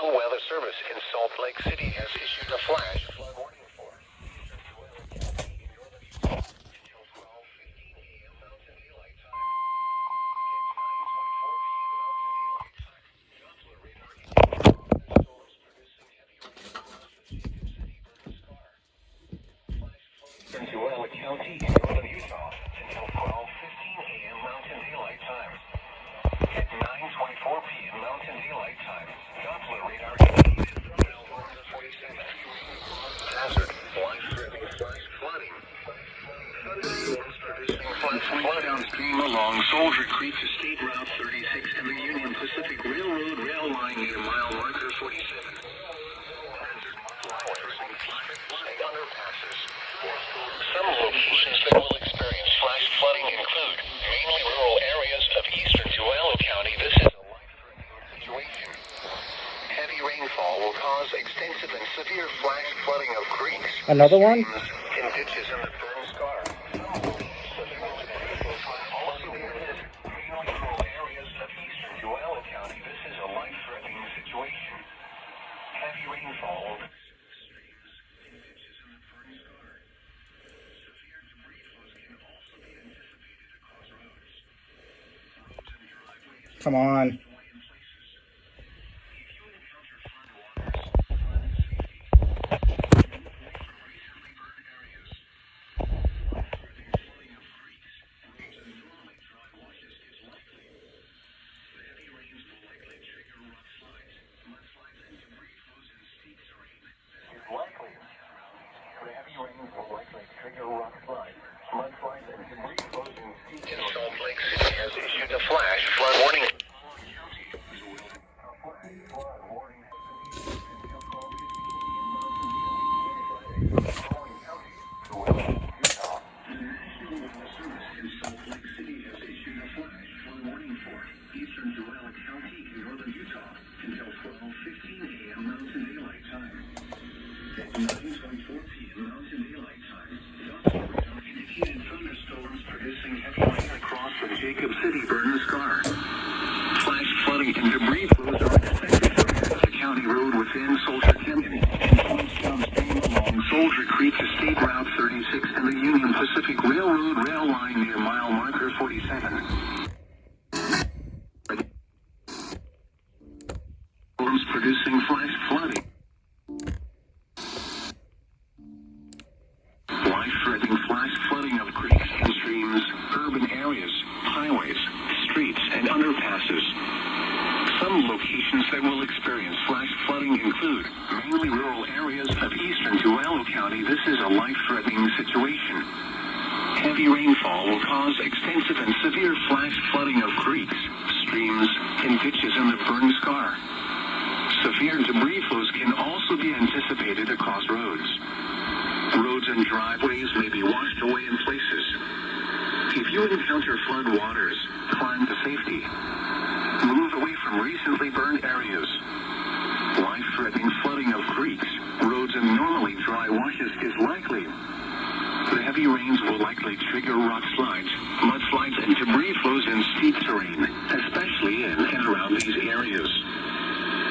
National Weather Service in Salt Lake City has issued a flash flood warning for until 12:15 a.m. Mountain Daylight Time. At 9:24 p.m. Mountain Daylight Time, Doppler radar indicates thunderstorms producing heavy rain across the Jacob City Burn Scar. Flash flooding in Tualatin County in northern Utah until 12:15 a.m. Mountain Daylight Time. At 9:24 p.m. Mountain Daylight Time, Doppler radar indicated thunderstorms 47. Hazard, life-threatening flash flooding. Thunderstorms producing flash flood downstream along Soldier Creek to State Route 36 and the Union Pacific Railroad rail line near mile marker 47. Hazard, life-threatening flash flooding underpasses. Some locations that will experience flash flooding include mainly rural areas of eastern Tualatin County. This is a life-threatening situation. Heavy rainfall will cause extensive and severe flash flooding of creeks, Another one? and ditches in the Burn Scar. Also in mainly rural areas of eastern Tualatin County. This is a life-threatening situation. Heavy rainfall. Come on. Salt Lake City has issued a flash flood warning. Eastern Tualatin County in northern Utah until 12:15 a.m. Mountain Daylight Time. At 9:24 p.m. Mountain Daylight Time, Doppler radar indicated thunderstorms producing heavy rain across the Jacob City Burn Scar. Flash flooding and debris flows are expected from the county road within Soldier Canyon and points downstream along Soldier Creek to State Route 36 and the Union Pacific Railroad rail line near mile marker 47. Producing flash flooding. Life-threatening flash flooding of creeks and streams, urban areas, highways, streets, and underpasses. Some locations that will experience flash flooding include mainly rural areas of eastern Tualatin County. This is a life-threatening situation. Heavy rainfall will cause extensive and severe flash flooding of creeks, streams, and ditches in the Burn Scar. Severe debris flows can also be anticipated across roads. Roads and driveways may be washed away in places. If you encounter flood waters, climb to safety. Move away from recently burned areas. Life-threatening flooding of creeks, roads, and normally dry washes is likely. The heavy rains will likely trigger rock slides, mudslides, and debris flows in steep terrain, especially in and around these areas.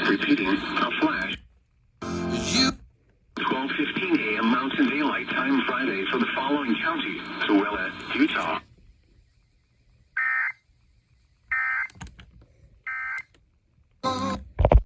Repeating, a flash. 12:15 a.m. Mountain Daylight Time Friday for the following county, as well as